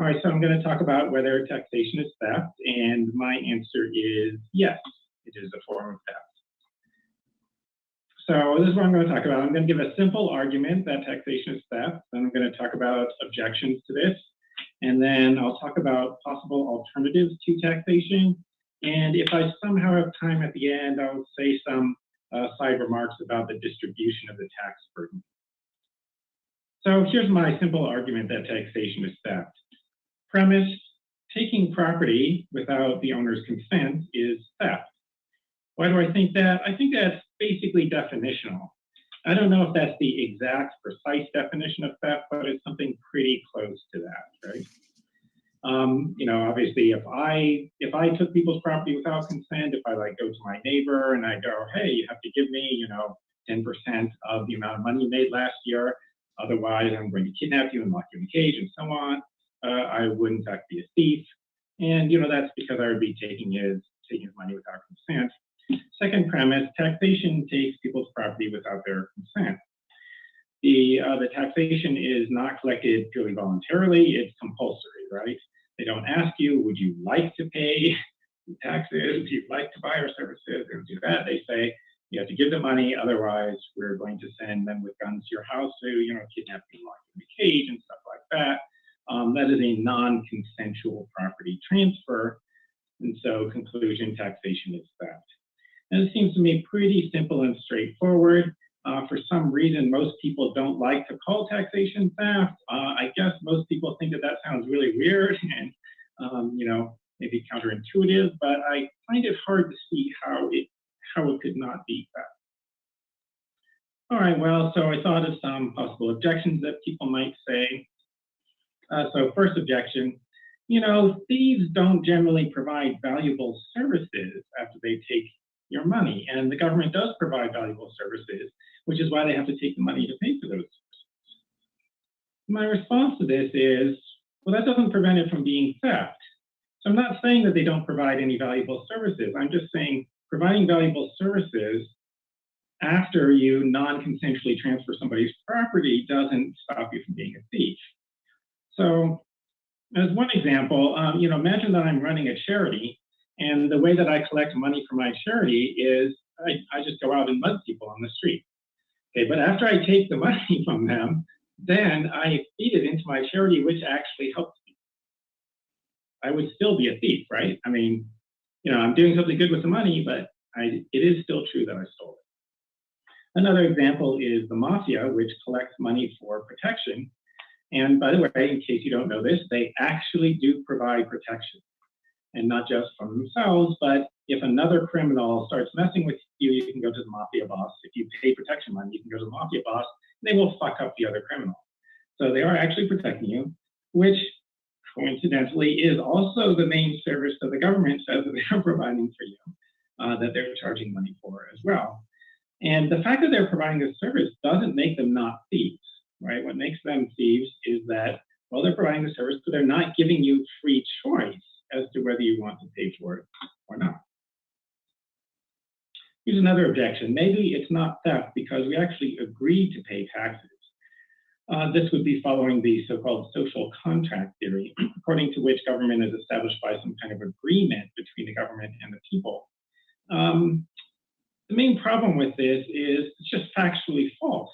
All right, so I'm going to talk about whether taxation is theft, and my answer is yes, it is a form of theft. So this is what I'm going to talk about. I'm going to give a simple argument that taxation is theft. Then I'm going to talk about objections to this. And then I'll talk about possible alternatives to taxation. And if I somehow have time at the end, I'll say some side remarks about the distribution of the tax burden. So here's my simple argument that taxation is theft. Premise: taking property without the owner's consent is theft. Why do I think that? I think that's basically definitional. I don't know if that's the exact precise definition of theft, but it's something pretty close to that, right? Obviously, if I took people's property without consent, if I go to my neighbor and I go, hey, you have to give me, 10% of the amount of money you made last year, otherwise I'm going to kidnap you and lock you in a cage and so on, I would in fact be a thief. And, that's because I would be taking his money without consent. Second premise: taxation takes people's property without their consent. The taxation is not collected purely voluntarily, it's compulsory, right? They don't ask you, would you like to pay taxes? Would you like to buy our services? They don't do that. They say, you have to give the money, otherwise we're going to send them with guns to your house to, kidnap you, lock you in a cage and stuff like that. That is a non-consensual property transfer. And so conclusion: taxation is theft. And it seems to me pretty simple and straightforward. For some reason, most people don't like to call taxation theft. I guess most people think that sounds really weird and, maybe counterintuitive, but I find it hard to see how it could not be theft. All right, well, so I thought of some possible objections that people might say. So first objection: thieves don't generally provide valuable services after they take your money, and the government does provide valuable services, which is why they have to take the money to pay for those services. My response to this is, well, that doesn't prevent it from being theft. So I'm not saying that they don't provide any valuable services. I'm just saying providing valuable services after you non-consensually transfer somebody's property doesn't stop you from being a thief. So as one example, imagine that I'm running a charity, and the way that I collect money for my charity is I just go out and mug people on the street. Okay, but after I take the money from them, then I feed it into my charity, which actually helps me. I would still be a thief, right? I mean, I'm doing something good with the money, but it is still true that I stole it. Another example is the mafia, which collects money for protection. And by the way, in case you don't know this, they actually do provide protection. And not just from themselves, but if another criminal starts messing with you, you can go to the mafia boss. If you pay protection money, you can go to the mafia boss, and they will fuck up the other criminal. So they are actually protecting you, which coincidentally is also the main service that the government says that they're providing for you, that they're charging money for as well. And the fact that they're providing this service doesn't make them not thieves, right? What makes them thieves is that, well, they're providing the service, but they're not giving you free choice as to whether you want to pay for it or not. Here's another objection. Maybe it's not theft because we actually agreed to pay taxes. This would be following the so-called social contract theory, according to which government is established by some kind of agreement between the government and the people. The main problem with this is it's just factually false.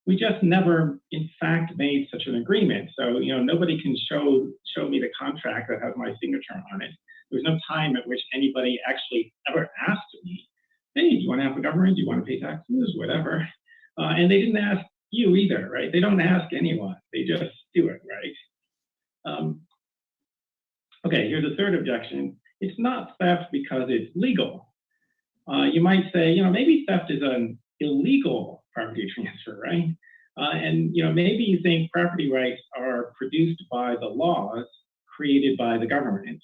We just never, in fact, made such an agreement. So, nobody can show me the contract that has my signature on it. There's no time at which anybody actually ever asked me, hey, do you want to have a government? Do you want to pay taxes? Whatever. And they didn't ask you either, right? They don't ask anyone. They just do it, right? Okay, here's a third objection. It's not theft because it's legal. You might say, maybe theft is an illegal property transfer, right? And maybe you think property rights are produced by the laws created by the government.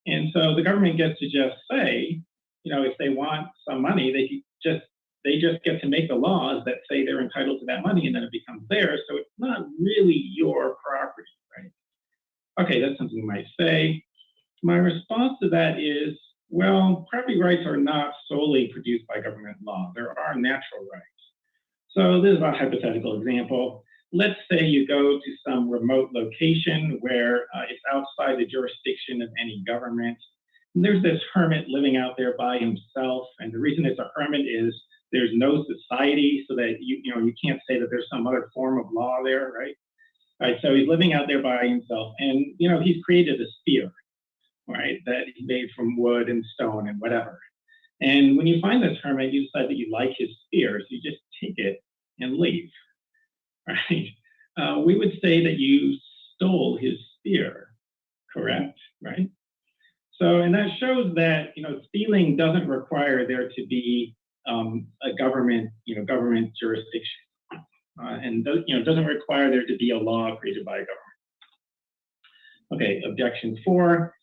And so the government gets to just say, if they want some money, they just get to make the laws that say they're entitled to that money, and then it becomes theirs. So it's not really your property, right? Okay, that's something you might say. My response to that is, well, property rights are not solely produced by government law. There are natural rights. So this is a hypothetical example. let's say you go to some remote location where it's outside the jurisdiction of any government. And there's this hermit living out there by himself. And the reason it's a hermit is there's no society, so that you can't say that there's some other form of law there, right? Right, so he's living out there by himself, and he's created a sphere, right, that he made from wood and stone and whatever. And when you find this hermit, you decide that you like his sphere, so you just take it and leave, right? We would say that you stole his sphere, correct, right? So, and that shows that stealing doesn't require there to be a government jurisdiction. And doesn't require there to be a law created by a government. Okay, objection 4.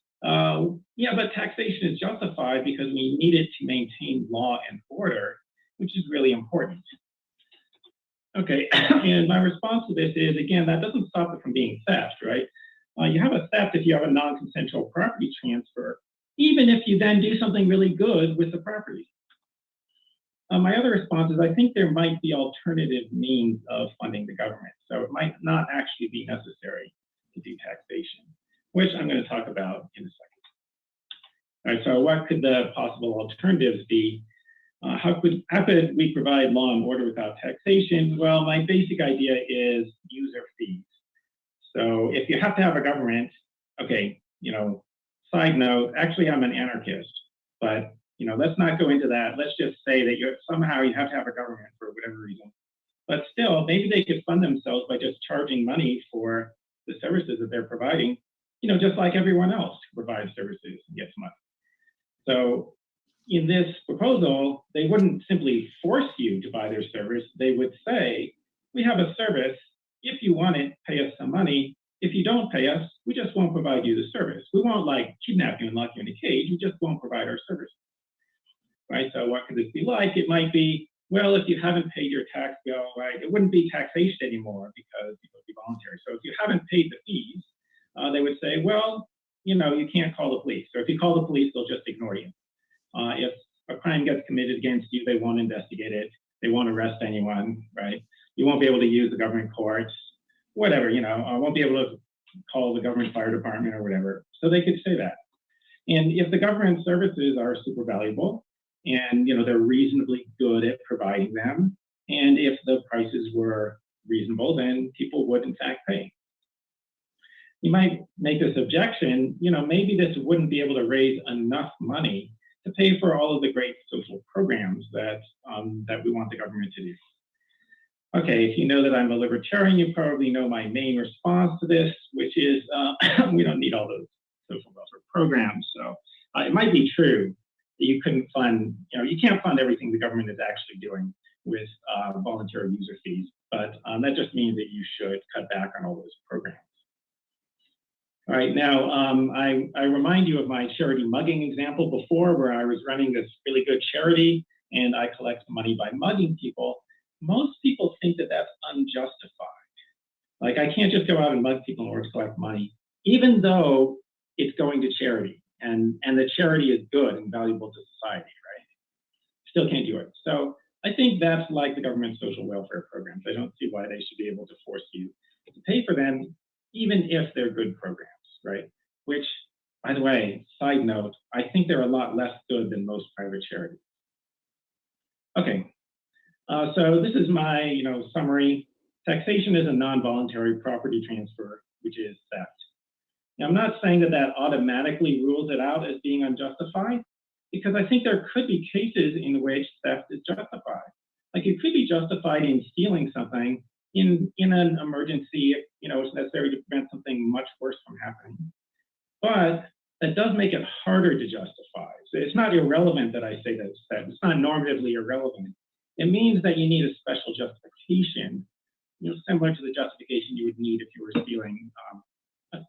Yeah, but taxation is justified because we need it to maintain law and order, which is really important. Okay, and my response to this is, again, that doesn't stop it from being theft, right? You have a theft if you have a non-consensual property transfer, even if you then do something really good with the property. My other response is I think there might be alternative means of funding the government. So it might not actually be necessary to do taxation, which I'm going to talk about in a second. All right, so what could the possible alternatives be? How could we provide law and order without taxation? Well, my basic idea is user fees. So if you have to have a government, okay, side note, actually I'm an anarchist, but let's not go into that. Let's just say that somehow you have to have a government for whatever reason. But still, maybe they could fund themselves by just charging money for the services that they're providing, just like everyone else who provides services and gets money. So in this proposal, they wouldn't simply force you to buy their service. They would say, we have a service. If you want it, pay us some money. If you don't pay us, we just won't provide you the service. We won't kidnap you and lock you in a cage. We just won't provide our service. Right, so what could this be like? It might be, well, if you haven't paid your tax bill, right, it wouldn't be taxation anymore because it would be voluntary. So if you haven't paid the fees, they would say, well, you can't call the police. So if you call the police, they'll just ignore you. If a crime gets committed against you, they won't investigate it. They won't arrest anyone, right? You won't be able to use the government courts, whatever, won't be able to call the government fire department or whatever. So they could say that. And if the government services are super valuable, and they're reasonably good at providing them, and if the prices were reasonable, then people would in fact pay. You might make this objection, maybe this wouldn't be able to raise enough money to pay for all of the great social programs that we want the government to do. Okay, if you know that I'm a libertarian, you probably know my main response to this, which is we don't need all those social welfare programs. So it might be true that you couldn't fund, you can't fund everything the government is actually doing with voluntary user fees, but that just means that you should cut back on all those programs. All right, now I remind you of my charity mugging example before, where I was running this really good charity and I collect money by mugging people. Most people think that that's unjustified. Like, I can't just go out and mug people in order to collect money, even though it's going to charity and the charity is good and valuable to society, right? Still can't do it. So I think that's like the government social welfare programs. I don't see why they should be able to force you to pay for them, even if they're good programs, right? Which, by the way, side note, I think they're a lot less good than most private charities. Okay, so this is my summary. Taxation is a non-voluntary property transfer, which is theft. Now, I'm not saying that that automatically rules it out as being unjustified, because I think there could be cases in which theft is justified. Like, it could be justified in stealing something in an emergency, it's necessary to prevent something much worse from happening. But that does make it harder to justify. So it's not irrelevant that I say that it's not normatively irrelevant. It means that you need a special justification, similar to the justification you would need if you were stealing,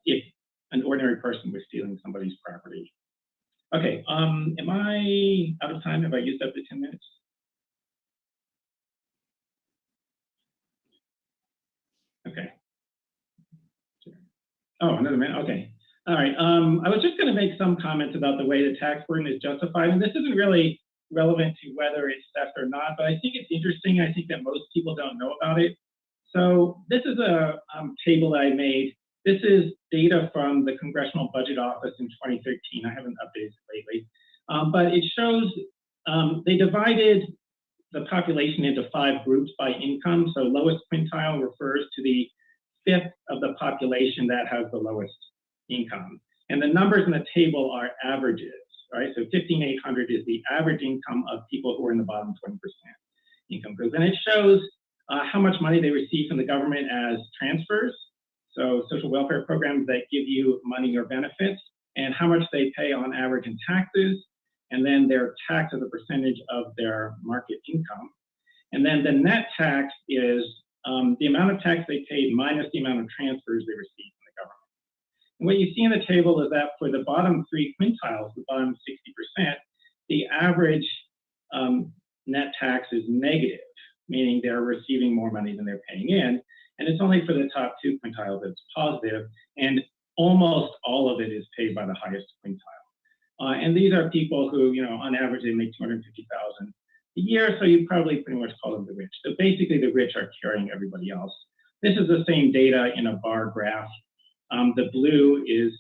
if an ordinary person was stealing somebody's property. Okay, am I out of time? Have I used up the 10 minutes? Okay. Oh, another minute, okay. All right, I was just gonna make some comments about the way the tax burden is justified, and this isn't really relevant to whether it's theft or not, but I think it's interesting. I think that most people don't know about it. So this is a table I made. This is data from the Congressional Budget Office in 2013. I haven't updated it lately, but it shows they divided the population into 5 groups by income. So lowest quintile refers to the fifth of the population that has the lowest income. And the numbers in the table are averages, right? So 15,800 is the average income of people who are in the bottom 20% income group. And it shows how much money they receive from the government as transfers, so social welfare programs that give you money or benefits, and how much they pay on average in taxes, and then their tax as a percentage of their market income. And then the net tax is the amount of tax they paid minus the amount of transfers they received from the government. And what you see in the table is that for the bottom 3 quintiles, the bottom 60%, the average net tax is negative, meaning they're receiving more money than they're paying in. And it's only for the top 2 quintiles that's positive, and almost all of it is paid by the highest quintile. And these are people who, on average, they make $250,000 a year, so you probably pretty much call them the rich. So basically, the rich are carrying everybody else. This is the same data in a bar graph. The blue is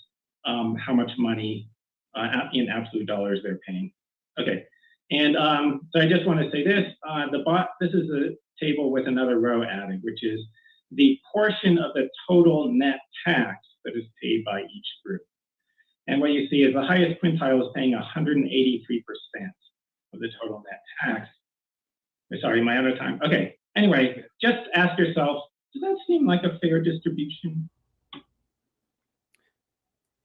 how much money in absolute dollars they're paying. Okay, and so I just want to say this. This is a table with another row added, which is the portion of the total net tax that is paid by each group. And what you see is the highest quintile is paying 183% of the total net tax. Sorry, am I out of time? Okay, anyway, just ask yourself, does that seem like a fair distribution?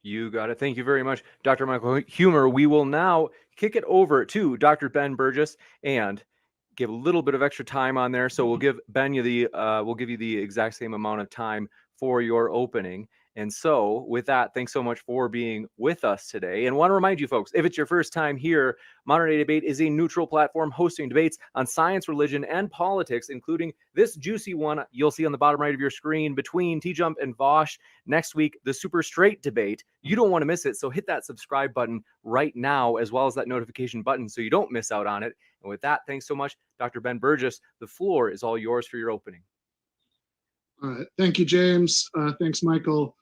You got it. Thank you very much, Dr. Michael Huemer. We will now kick it over to Dr. Ben Burgess and give a little bit of extra time on there. So we'll give Ben we'll give you the exact same amount of time for your opening. And so with that, thanks so much for being with us today. And want to remind you folks, if it's your first time here, Modern Day Debate is a neutral platform hosting debates on science, religion, and politics, including this juicy one you'll see on the bottom right of your screen between T-Jump and Vosh. Next week, the super straight debate. You don't want to miss it, so hit that subscribe button right now, as well as that notification button so you don't miss out on it. And with that, thanks so much, Dr. Ben Burgess. The floor is all yours for your opening. All right. Thank you, James. Thanks, Michael.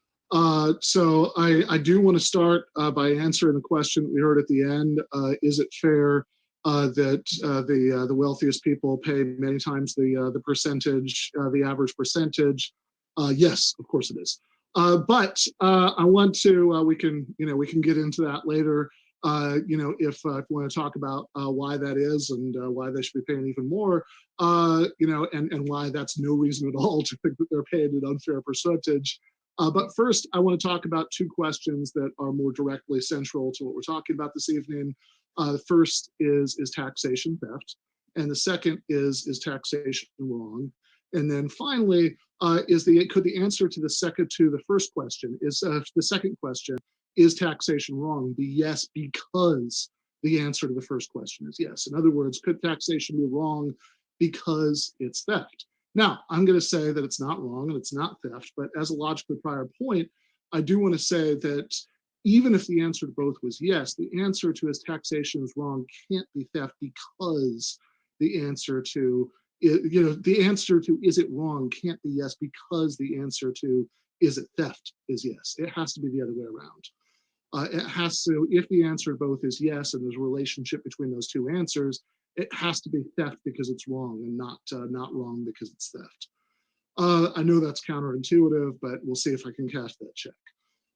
So I do want to start by answering the question we heard at the end. Is it fair that the wealthiest people pay many times the percentage, the average percentage? Yes, of course it is. But I want to we can get into that later. If we want to talk about why that is and why they should be paying even more, and why that's no reason at all to think that they're paid an unfair percentage. But first, I want to talk about 2 questions that are more directly central to what we're talking about this evening. The first is taxation theft, and the second is taxation wrong? And then finally, could the answer to the first question is the second question, is taxation wrong? Be yes, because the answer to the first question is yes. In other words, could taxation be wrong because it's theft? Now, I'm going to say that it's not wrong and it's not theft, but as a logically prior point, I do want to say that even if the answer to both was yes, the answer to is taxation is wrong can't be theft, because the answer to is it wrong can't be yes, because the answer to is it theft is yes. It has to be the other way around. It has to, if the answer to both is yes and there's a relationship between those 2 answers, it has to be theft because it's wrong, and not wrong because it's theft. I know that's counterintuitive, but we'll see if I can cash that check.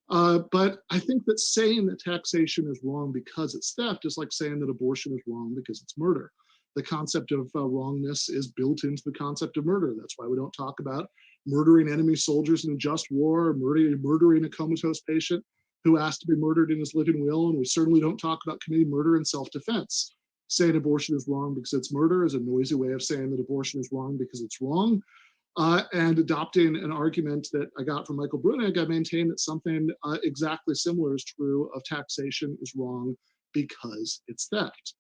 But I think that saying that taxation is wrong because it's theft is like saying that abortion is wrong because it's murder. The concept of wrongness is built into the concept of murder. That's why we don't talk about murdering enemy soldiers in a just war, or murdering a comatose patient who asked to be murdered in his living will, and we certainly don't talk about committing murder in self-defense. Saying abortion is wrong because it's murder is a noisy way of saying that abortion is wrong because it's wrong. And adopting an argument that I got from Michael Brunig, I maintain that something exactly similar is true of taxation is wrong because it's theft.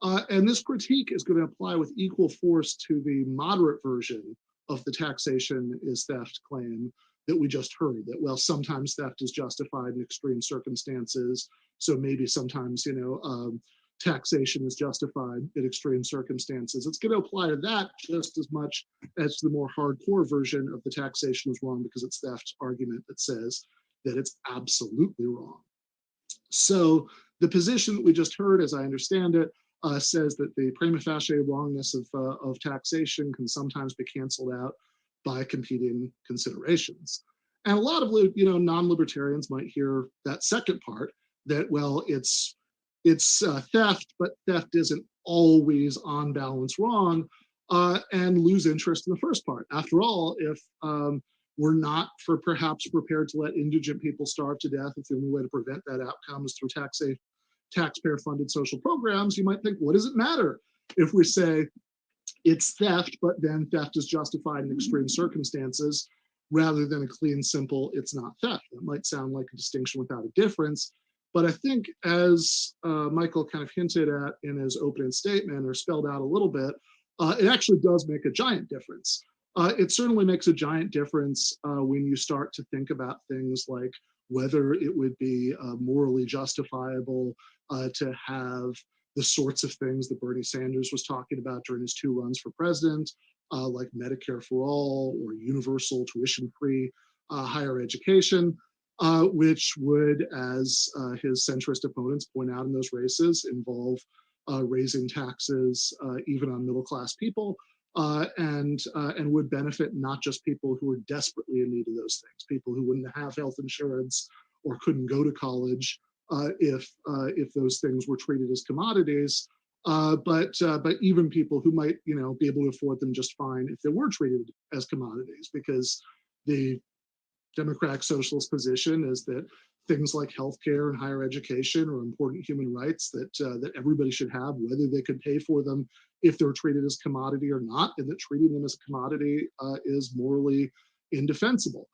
And this critique is going to apply with equal force to the moderate version of the taxation is theft claim that we just heard, that, well, sometimes theft is justified in extreme circumstances. So maybe sometimes, taxation is justified in extreme circumstances. It's going to apply to that just as much as the more hardcore version of the taxation is wrong because it's theft argument that says that it's absolutely wrong. So the position that we just heard, as I understand it, says that the prima facie wrongness of taxation can sometimes be canceled out by competing considerations. And a lot of non-libertarians might hear that second part, that, well, it's theft, but theft isn't always on balance wrong, and lose interest in the first part. After all, if we're not perhaps prepared to let indigent people starve to death, if the only way to prevent that outcome is through taxpayer-funded social programs, you might think, what does it matter if we say it's theft, but then theft is justified in extreme circumstances, rather than a clean, simple, it's not theft? That might sound like a distinction without a difference. But I think, as Michael kind of hinted at in his opening statement, or spelled out a little bit, it actually does make a giant difference. It certainly makes a giant difference when you start to think about things like whether it would be morally justifiable to have the sorts of things that Bernie Sanders was talking about during his 2 runs for president, like Medicare for all or universal tuition-free higher education, which would, as his centrist opponents point out in those races, involve raising taxes even on middle-class people, and would benefit not just people who are desperately in need of those things, people who wouldn't have health insurance or couldn't go to college if those things were treated as commodities, but even people who might be able to afford them just fine if they were treated as commodities, because the Democratic Socialist position is that things like healthcare and higher education are important human rights that everybody should have, whether they could pay for them if they're treated as commodity or not, and that treating them as a commodity is morally indefensible.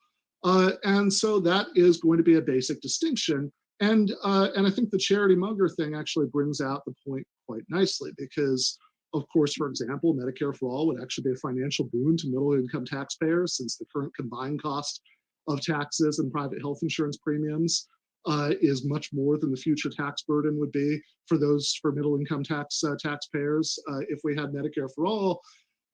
And so that is going to be a basic distinction. And I think the charity mugger thing actually brings out the point quite nicely, because, of course, for example, Medicare for all would actually be a financial boon to middle-income taxpayers, since the current combined cost of taxes and private health insurance premiums is much more than the future tax burden would be for middle-income taxpayers if we had Medicare for all.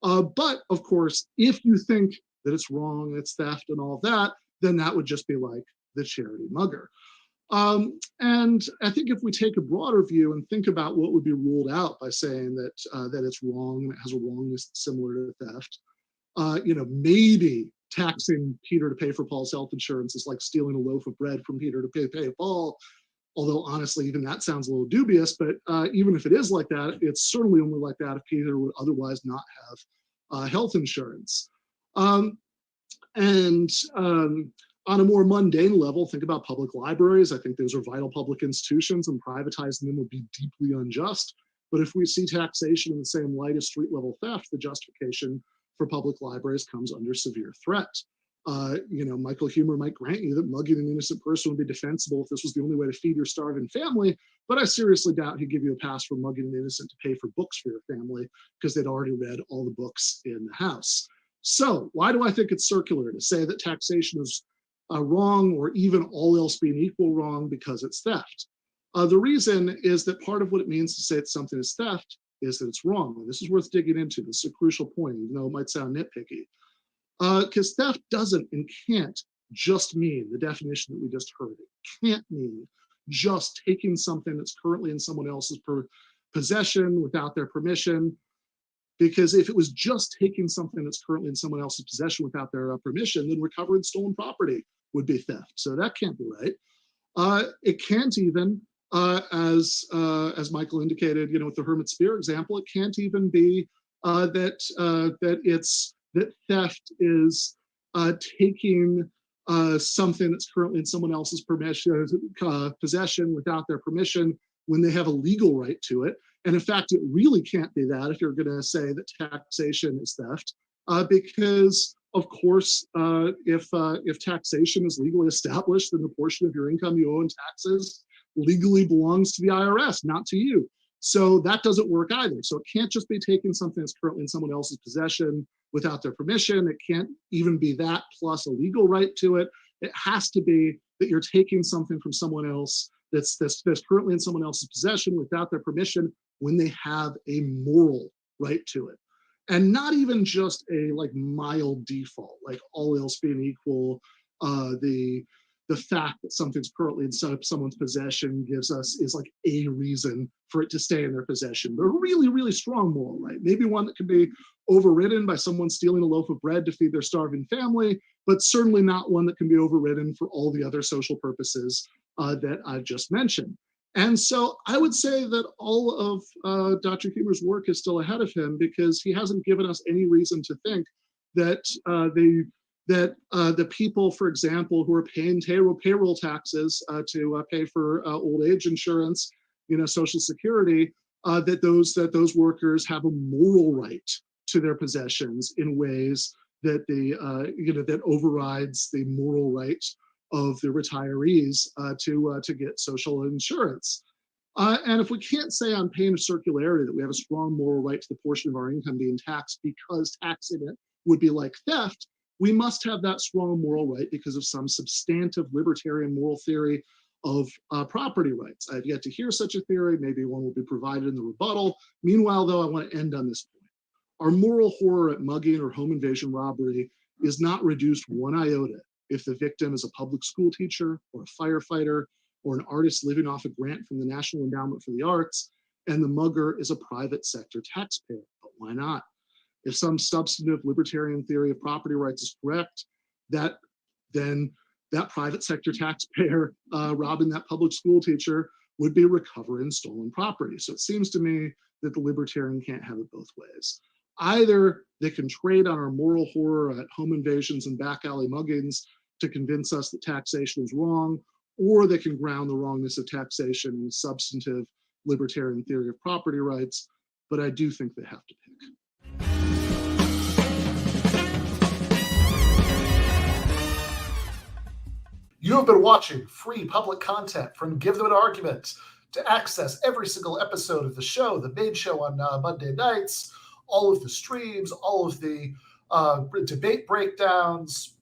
But of course, if you think that it's wrong, it's theft and all that, then that would just be like the charity mugger. And I think if we take a broader view and think about what would be ruled out by saying that it's wrong, it has a wrongness similar to theft, maybe taxing Peter to pay for Paul's health insurance is like stealing a loaf of bread from Peter to pay Paul. Although honestly, even that sounds a little dubious, but even if it is like that, it's certainly only like that if Peter would otherwise not have health insurance. On a more mundane level, think about public libraries. I think those are vital public institutions, and privatizing them would be deeply unjust. But if we see taxation in the same light as street-level theft, the justification for public libraries comes under severe threat. Michael Huemer might grant you that mugging an innocent person would be defensible if this was the only way to feed your starving family, but I seriously doubt he'd give you a pass for mugging an innocent to pay for books for your family, because they'd already read all the books in the house. So why do I think it's circular to say that taxation is wrong, or even all else being equal wrong, because it's theft? The reason is that part of what it means to say that something is theft is that it's wrong. And this is worth digging into. This is a crucial point, even though it might sound nitpicky. Because theft doesn't and can't just mean the definition that we just heard. It can't mean just taking something that's currently in someone else's possession without their permission. Because if it was just taking something that's currently in someone else's possession without their permission, then recovering stolen property would be theft. So that can't be right. It can't even, as Michael indicated, with the hermit spear example, it can't even be that theft is taking something that's currently in someone else's possession without their permission when they have a legal right to it. And in fact, it really can't be that if you're going to say that taxation is theft, because of course, if taxation is legally established, then the portion of your income you owe in taxes legally belongs to the IRS, not to you. So that doesn't work either. So it can't just be taking something that's currently in someone else's possession without their permission. It can't even be that plus a legal right to it. It has to be that you're taking something from someone else that's currently in someone else's possession without their permission when they have a moral right to it. And not even just a like mild default, like all else being equal, the fact that something's currently in someone's possession is like a reason for it to stay in their possession, but a really, really strong moral right. Maybe one that can be overridden by someone stealing a loaf of bread to feed their starving family, but certainly not one that can be overridden for all the other social purposes that I've just mentioned. And so I would say that all of Dr. Huemer's work is still ahead of him, because he hasn't given us any reason to think that the people, for example, who are paying payroll taxes to pay for old age insurance, Social Security, that those workers have a moral right to their possessions in ways that that overrides the moral right of the retirees to get social insurance. And if we can't say on pain of circularity that we have a strong moral right to the portion of our income being taxed because taxing it would be like theft, we must have that strong moral right because of some substantive libertarian moral theory of property rights. I've yet to hear such a theory. Maybe one will be provided in the rebuttal. Meanwhile, though, I want to end on this point. Our moral horror at mugging or home invasion robbery is not reduced one iota if the victim is a public school teacher or a firefighter or an artist living off a grant from the National Endowment for the Arts, and the mugger is a private sector taxpayer. But why not? If some substantive libertarian theory of property rights is correct, then that private sector taxpayer robbing that public school teacher would be recovering stolen property. So it seems to me that the libertarian can't have it both ways. Either they can trade on our moral horror at home invasions and back alley muggings to convince us that taxation is wrong, or they can ground the wrongness of taxation in a substantive libertarian theory of property rights. But I do think they have to pick. You have been watching free public content from Give Them an Argument. To access every single episode of the show, the main show on Monday nights, all of the streams, all of the debate breakdowns,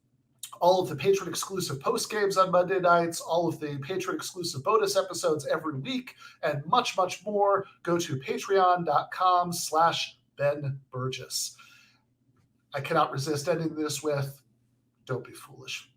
all of the patron-exclusive post-games on Monday nights, all of the patron-exclusive bonus episodes every week, and much, much more, go to patreon.com/Ben Burgess. I cannot resist ending this with, don't be foolish.